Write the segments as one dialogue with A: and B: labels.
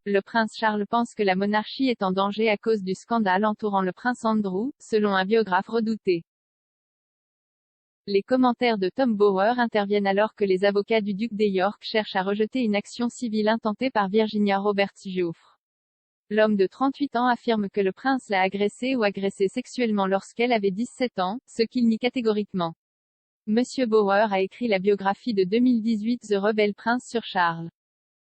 A: le prince Charles pense que la monarchie est en danger à cause du scandale entourant le prince Andrew, selon un biographe redouté. Les commentaires de Tom Bower interviennent alors que les avocats du duc de York cherchent à rejeter une action civile intentée par Virginia Roberts-Giuffre. L'homme de 38 ans affirme que le prince l'a agressée ou agressée sexuellement lorsqu'elle avait 17 ans, ce qu'il nie catégoriquement. Monsieur Bower a écrit la biographie de 2018 The Rebel Prince sur Charles.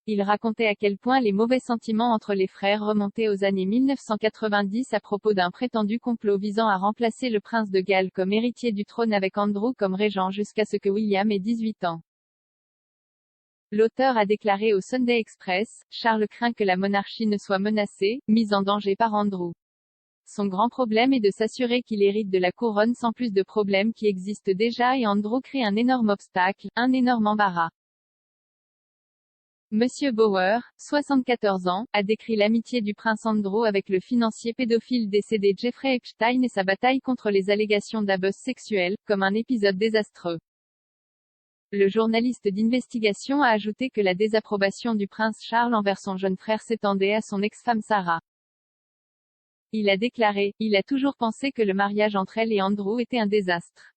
A: Il racontait à quel point les mauvais sentiments entre les frères remontaient aux années 1990 à propos d'un prétendu complot visant à remplacer le prince de Galles comme héritier du trône avec Andrew comme régent jusqu'à ce que William ait 18 ans. L'auteur a déclaré au Sunday Express, Charles craint que la monarchie ne soit menacée, mise en danger par Andrew. Son grand problème est de s'assurer qu'il hérite de la couronne sans plus de problèmes qui existent déjà et Andrew crée un énorme obstacle, un énorme embarras. Monsieur Bower, 74 ans, a décrit l'amitié du prince Andrew avec le financier pédophile décédé Jeffrey Epstein et sa bataille contre les allégations d'abus sexuels, comme un épisode désastreux. Le journaliste d'investigation a ajouté que la désapprobation du prince Charles envers son jeune frère s'étendait à son ex-femme Sarah. Il a déclaré, « Il a toujours pensé que le mariage entre elle et Andrew était un désastre. »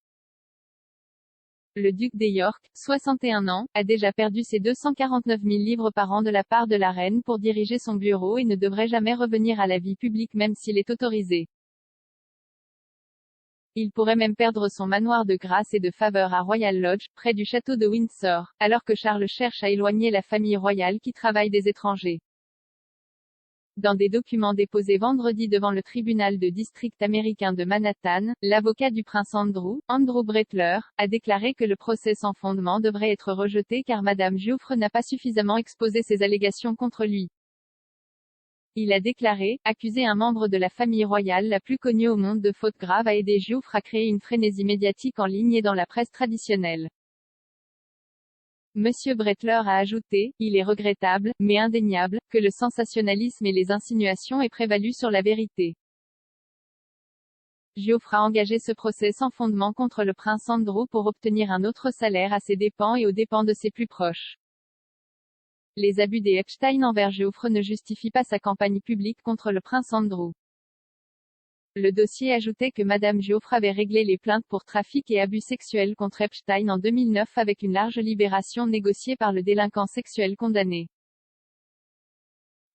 A: Le duc de York, 61 ans, a déjà perdu ses 249 000 livres par an de la part de la reine pour diriger son bureau et ne devrait jamais revenir à la vie publique même s'il est autorisé. Il pourrait même perdre son manoir de grâce et de faveur à Royal Lodge, près du château de Windsor, alors que Charles cherche à éloigner la famille royale qui travaille des étrangers. Dans des documents déposés vendredi devant le tribunal de district américain de Manhattan, l'avocat du prince Andrew, Andrew Brettler, a déclaré que le procès sans fondement devrait être rejeté car Madame Giuffre n'a pas suffisamment exposé ses allégations contre lui. Il a déclaré, accuser un membre de la famille royale la plus connue au monde de fautes graves a aidé Giuffre à créer une frénésie médiatique en ligne et dans la presse traditionnelle. Monsieur Brettler a ajouté, il est regrettable, mais indéniable, que le sensationnalisme et les insinuations aient prévalu sur la vérité. Giuffre a engagé ce procès sans fondement contre le prince Andrew pour obtenir un autre salaire à ses dépens et aux dépens de ses plus proches. Les abus des Epstein envers Giuffre ne justifient pas sa campagne publique contre le prince Andrew. Le dossier ajoutait que Madame Giuffre avait réglé les plaintes pour trafic et abus sexuels contre Epstein en 2009 avec une large libération négociée par le délinquant sexuel condamné.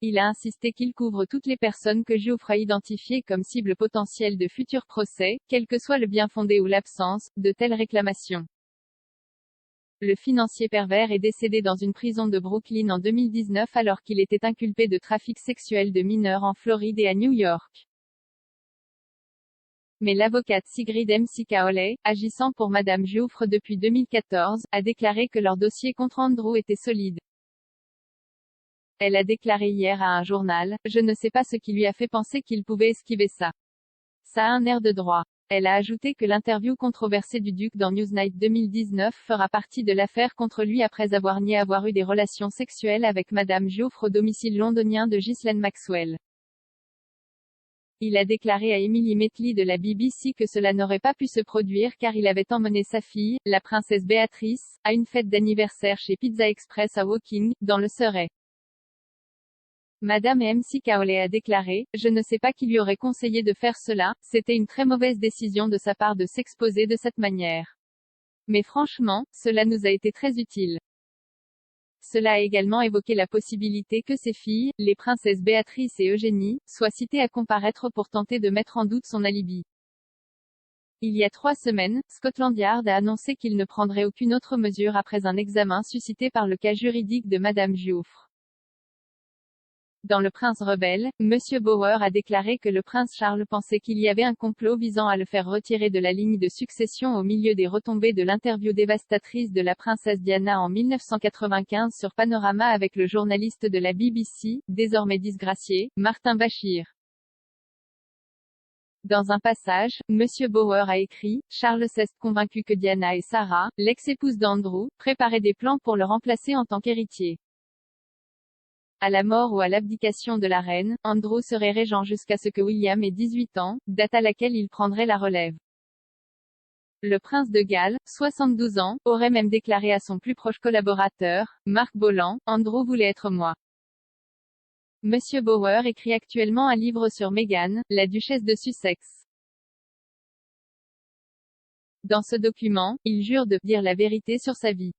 A: Il a insisté qu'il couvre toutes les personnes que Giuffre a identifiées comme cibles potentielles de futurs procès, quel que soit le bien fondé ou l'absence de telles réclamations. Le financier pervers est décédé dans une prison de Brooklyn en 2019 alors qu'il était inculpé de trafic sexuel de mineurs en Floride et à New York. Mais l'avocate Sigrid McCauley, agissant pour Madame Giuffre depuis 2014, a déclaré que leur dossier contre Andrew était solide. Elle a déclaré hier à un journal, « Je ne sais pas ce qui lui a fait penser qu'il pouvait esquiver ça. Ça a un air de droit. » Elle a ajouté que l'interview controversée du duc dans Newsnight 2019 fera partie de l'affaire contre lui après avoir nié avoir eu des relations sexuelles avec Madame Giuffre au domicile londonien de Ghislaine Maxwell. Il a déclaré à Emily Maitli de la BBC que cela n'aurait pas pu se produire car il avait emmené sa fille, la princesse Béatrice, à une fête d'anniversaire chez Pizza Express à Woking, dans le Surrey. Madame McCauley a déclaré, « Je ne sais pas qui lui aurait conseillé de faire cela, c'était une très mauvaise décision de sa part de s'exposer de cette manière. Mais franchement, cela nous a été très utile. » Cela a également évoqué la possibilité que ses filles, les princesses Béatrice et Eugénie, soient citées à comparaître pour tenter de mettre en doute son alibi. Il y a 3 semaines, Scotland Yard a annoncé qu'il ne prendrait aucune autre mesure après un examen suscité par le cas juridique de Madame Giuffre. Dans Le Prince rebelle, Monsieur Bower a déclaré que le prince Charles pensait qu'il y avait un complot visant à le faire retirer de la ligne de succession au milieu des retombées de l'interview dévastatrice de la princesse Diana en 1995 sur Panorama avec le journaliste de la BBC, désormais disgracié, Martin Bashir. Dans un passage, Monsieur Bower a écrit, Charles VI convaincu que Diana et Sarah, l'ex-épouse d'Andrew, préparaient des plans pour le remplacer en tant qu'héritier. À la mort ou à l'abdication de la reine, Andrew serait régent jusqu'à ce que William ait 18 ans, date à laquelle il prendrait la relève. Le prince de Galles, 72 ans, aurait même déclaré à son plus proche collaborateur, Marc Bolan, Andrew voulait être moi. Monsieur Bauer écrit actuellement un livre sur Meghan, la duchesse de Sussex. Dans ce document, il jure de « dire la vérité sur sa vie ».